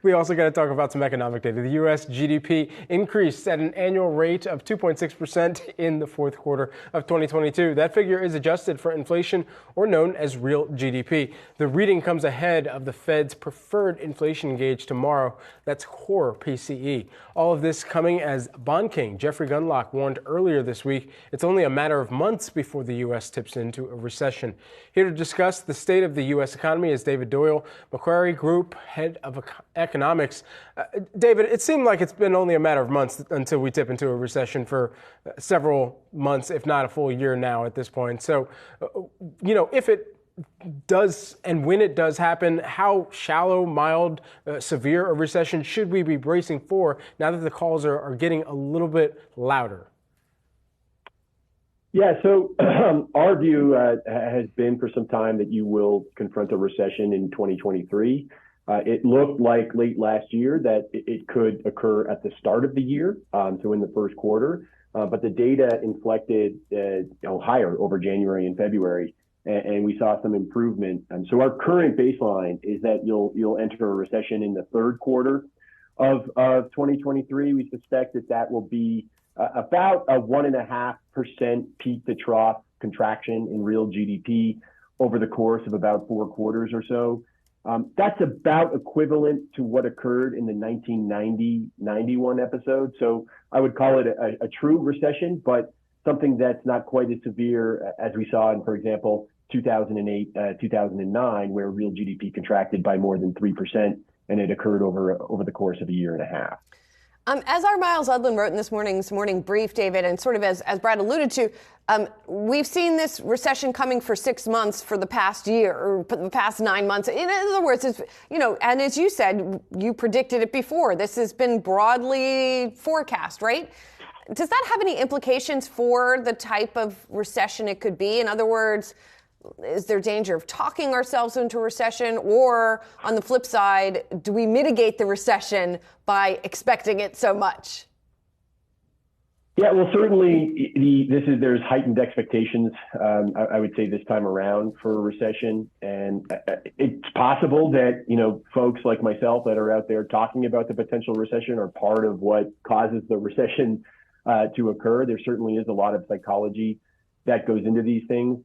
We also got to talk about some economic data. The U.S. GDP increased at an annual rate of 2.6% in the fourth quarter of 2022. That figure is adjusted for inflation, or known as real GDP. The reading comes ahead of the Fed's preferred inflation gauge tomorrow. That's core PCE. All of this coming as bond king Jeffrey Gundlach warned earlier this week it's only a matter of months before the U.S. tips into a recession. Here to discuss the state of the U.S. economy is David Doyle, Macquarie Group Head of Economics. David, it seemed like it's been only a matter of months until we tip into a recession for several months, if not a full year now at this point. So, if it does and when it does happen, how shallow, mild, severe a recession should we be bracing for now that the calls are getting a little bit louder? Yeah, so our view has been for some time that you will confront a recession in 2023. It looked like late last year that it could occur at the start of the year, so in the first quarter, but the data inflected higher over January and February, and we saw some improvement. And so our current baseline is that you'll enter a recession in the third quarter of 2023. We suspect that will be about a 1.5% peak to trough contraction in real GDP over the course of about 4 quarters or so. That's about equivalent to what occurred in the 1990-91 episode. So I would call it a true recession, but something that's not quite as severe as we saw in, for example, 2008, 2009, where real GDP contracted by more than 3%, and it occurred over the course of a year and a half. As our Miles Udland wrote in this morning brief, David, and sort of as Brad alluded to, we've seen this recession coming for 6 months for the past year, or the past 9 months. In other words, and as you said, you predicted it before. This has been broadly forecast, right? Does that have any implications for the type of recession it could be? In other words, is there danger of talking ourselves into a recession? Or on the flip side, do we mitigate the recession by expecting it so much? Yeah, well, certainly there's heightened expectations, I would say, this time around for a recession. And it's possible that, folks like myself that are out there talking about the potential recession are part of what causes the recession to occur. There certainly is a lot of psychology that goes into these things.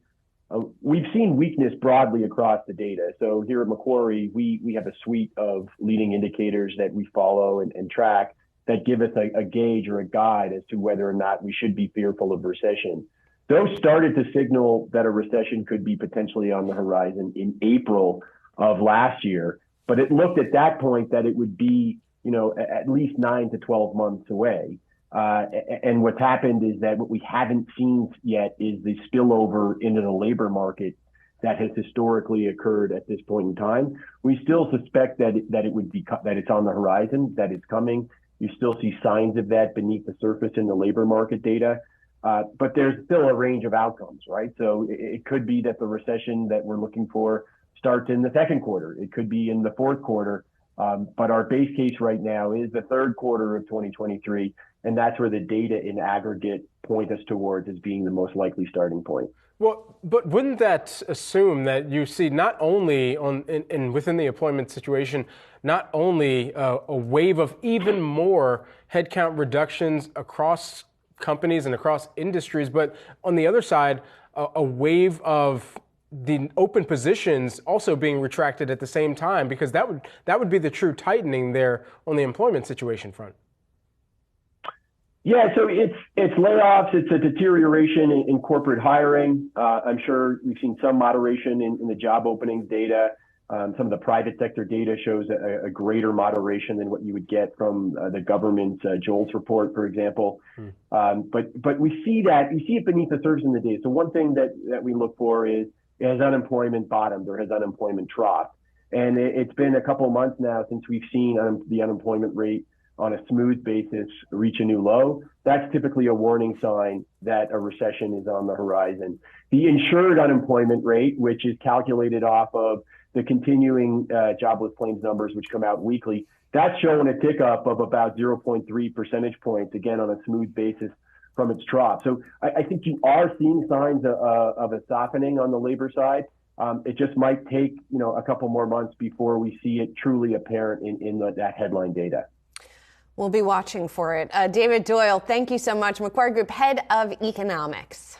We've seen weakness broadly across the data. So here at Macquarie, we have a suite of leading indicators that we follow and track that give us a gauge or a guide as to whether or not we should be fearful of recession. Those started to signal that a recession could be potentially on the horizon in April of last year, but it looked at that point that it would be, at least 9 to 12 months away. And what's happened is that what we haven't seen yet is the spillover into the labor market that has historically occurred at this point in time. We still suspect that it's on the horizon, that it's coming. You still see signs of that beneath the surface in the labor market data, but there's still a range of outcomes, right? So it could be that the recession that we're looking for starts in the second quarter. It could be in the fourth quarter, but our base case right now is the third quarter of 2023. And that's where the data in aggregate point us towards as being the most likely starting point. Well, but wouldn't that assume that you see not only within the employment situation, not only a wave of even more headcount reductions across companies and across industries, but on the other side, a wave of the open positions also being retracted at the same time, because that would be the true tightening there on the employment situation front. Yeah, so it's layoffs, it's a deterioration in corporate hiring. I'm sure we've seen some moderation in the job openings data. Some of the private sector data shows a greater moderation than what you would get from the government's JOLTS report, for example. But we see it beneath the surface in the data. So one thing that we look for is, has unemployment bottomed or has unemployment troughed? And it's been a couple of months now since we've seen the unemployment rate on a smooth basis reach a new low. That's typically a warning sign that a recession is on the horizon. The insured unemployment rate, which is calculated off of the continuing jobless claims numbers, which come out weekly, that's showing a tick up of about 0.3 percentage points, again, on a smooth basis from its trough. So I think you are seeing signs of a softening on the labor side. It just might take, a couple more months before we see it truly apparent in that headline data. We'll be watching for it. David Doyle, thank you so much. Macquarie Group Head of Economics.